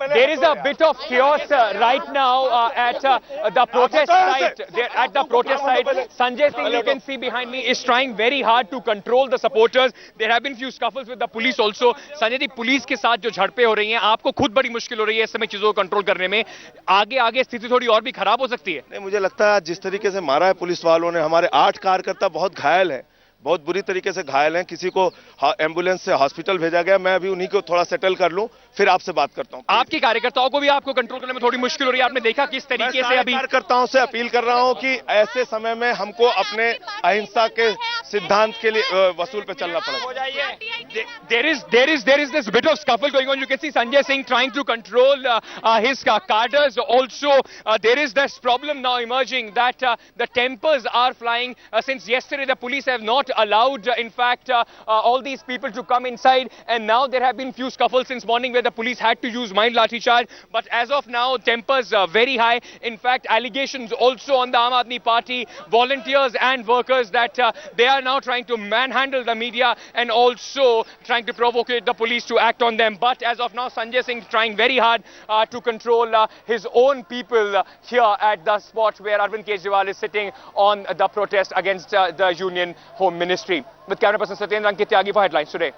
There is a bit of chaos right now at the protest site. At the protest site, Sanjay Singh, you can see behind me, is trying very hard to control the supporters. There have been few scuffles with the police also. Sanjay ji, police के साथ जो झड़पें हो रही हैं, आपको खुद बड़ी मुश्किल हो रही है इस समय चीजों को कंट्रोल करने में. आगे आगे स्थिति थोड़ी और भी खराब हो सकती है. नहीं, मुझे लगता है जिस तरीके से मारा है पुलिस वालों ने, हमारे 8 कार्यकर्ता बहुत घायल हैं, बहुत बुरी तरीके से घायल हैं. किसी को एम्बुलेंस से हॉस्पिटल भेजा गया. मैं अभी उन्हीं को थोड़ा सेटल कर लूं, फिर आपसे बात करता हूं. आपके कार्यकर्ताओं को भी आपको कंट्रोल करने में थोड़ी मुश्किल हो रही है. आपने देखा किस तरीके से अभी कार्यकर्ताओं से अपील कर रहा हूं कि ऐसे समय में हमको अपने अहिंसा के सिद्धांत के लिए वसूल पे चलना पड़ेगा. There is this bit of scuffle going on. You can see Sanjay Singh trying to control his cadres. Also, there is this problem now emerging that the tempers are flying. Since yesterday, the police have not allowed, in fact, all these people to come inside. And now there have been few scuffles since morning where the police had to use mild lathi charge. But as of now, tempers are very high. In fact, allegations also on the Aam Aadmi Party volunteers and workers that they are now trying to manhandle the media and also trying to provoke the police to act on them. But as of now, Sanjay Singh is trying very hard to control his own people here at the spot where Arvind Kejriwal is sitting on the protest against the Union Home Ministry. With camera person Satyendra Ankit Tyagi for Headlines Today.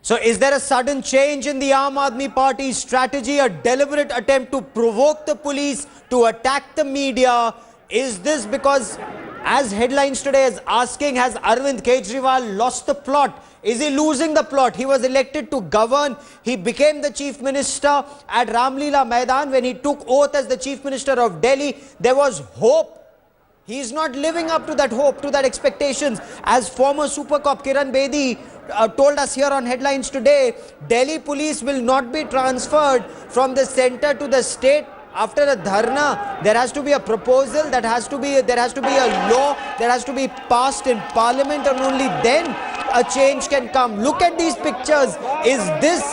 So is there a sudden change in the Aam Aadmi Party strategy, a deliberate attempt to provoke the police, to attack the media? Is this because, as Headlines Today is asking, has Arvind Kejriwal lost the plot? Is he losing the plot? He was elected to govern. He became the Chief Minister at Ramleela Maidan. When he took oath as the Chief Minister of Delhi, there was hope. He is not living up to that hope, to that expectations. As former Super Cop Kiran Bedi told us here on Headlines Today, Delhi police will not be transferred from the center to the state. After a dharna, there has to be a proposal, there has to be a law that has to be passed in parliament, and only then a change can come. Look at these pictures. Is this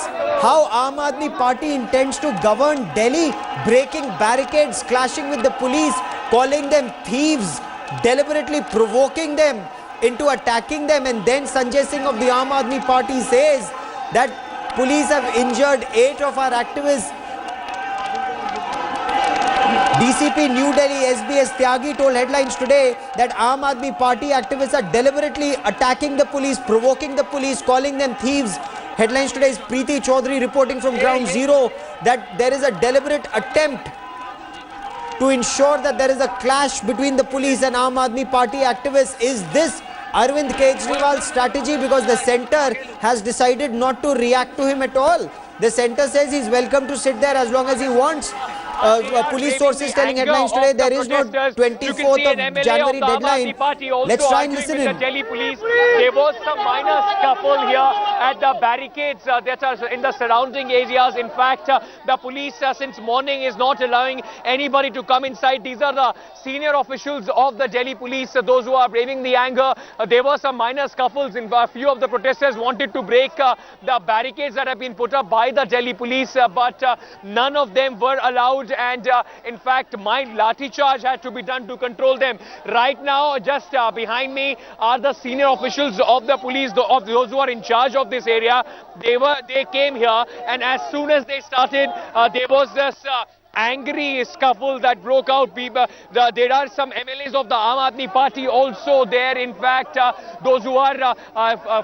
how Aam Aadmi Party intends to govern Delhi? Breaking barricades, clashing with the police, calling them thieves, deliberately provoking them into attacking them. And then Sanjay Singh of the Aam Aadmi Party says that police have injured 8 of our activists. DCP New Delhi SBS Tyagi told Headlines Today that Aam Aadmi Party activists are deliberately attacking the police, provoking the police, calling them thieves. Headlines Today's Preeti Chaudhary reporting from Ground Zero that there is a deliberate attempt to ensure that there is a clash between the police and Aam Aadmi Party activists. Is this Arvind Kejriwal's strategy because the centre has decided not to react to him at all? The centre says he's welcome to sit there as long as he wants. Police sources telling Headlines Today there is no 24th of January deadline. Let's try and listen in. The Delhi police, there was some minor scuffle here at the barricades that are in the surrounding areas. In fact, the police since morning is not allowing anybody to come inside. These are the senior officials of the Delhi police, those who are braving the anger. There were some minor scuffles. In a few of the protesters wanted to break the barricades that have been put up by the Delhi police, but none of them were allowed. And in fact, mild lathi charge had to be done to control them. Right now, just behind me are the senior officials of the police, of those who are in charge of this area. They came here, and as soon as they started, there was this angry scuffle that broke out. There are some MLAs of the Aam Aadmi Party also there. In fact, those who are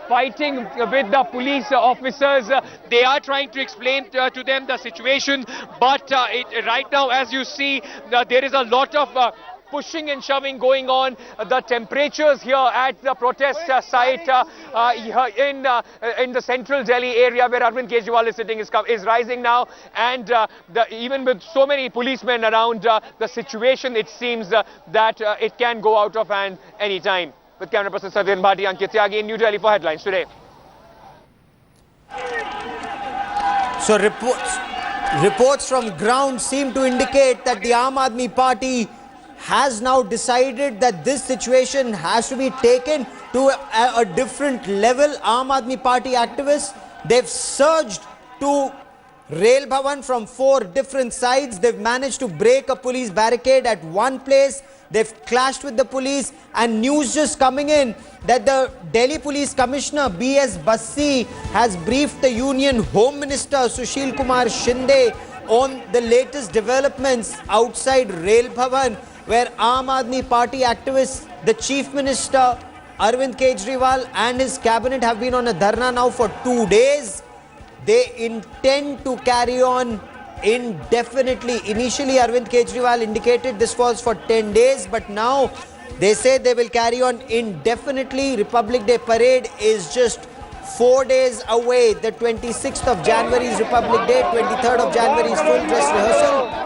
fighting with the police officers, they are trying to explain to them the situation. But right now, as you see, there is a lot of pushing and shoving going on. The temperatures here at the protest site in the central Delhi area where Arvind Kejriwal is sitting is rising now, and even with so many policemen around, the situation, it seems that it can go out of hand any time. With camera person Satyendra Bhati, Ankit Tyagi in New Delhi for Headlines Today. So reports from ground seem to indicate that the Aam Aadmi Party has now decided that this situation has to be taken to a different level. Aam Aadmi Party activists, they've surged to Rail Bhavan from 4 different sides. They've managed to break a police barricade at one place. They've clashed with the police, and news just coming in that the Delhi Police Commissioner B.S. Bassi has briefed the Union Home Minister Sushil Kumar Shinde on the latest developments outside Rail Bhavan, where Aam Aadmi Party activists, the Chief Minister Arvind Kejriwal and his cabinet have been on a dharna now for 2 days. They intend to carry on indefinitely. Initially, Arvind Kejriwal indicated this was for 10 days, but now they say they will carry on indefinitely. Republic Day parade is just 4 days away. The 26th of January is Republic Day, 23rd of January is full dress rehearsal.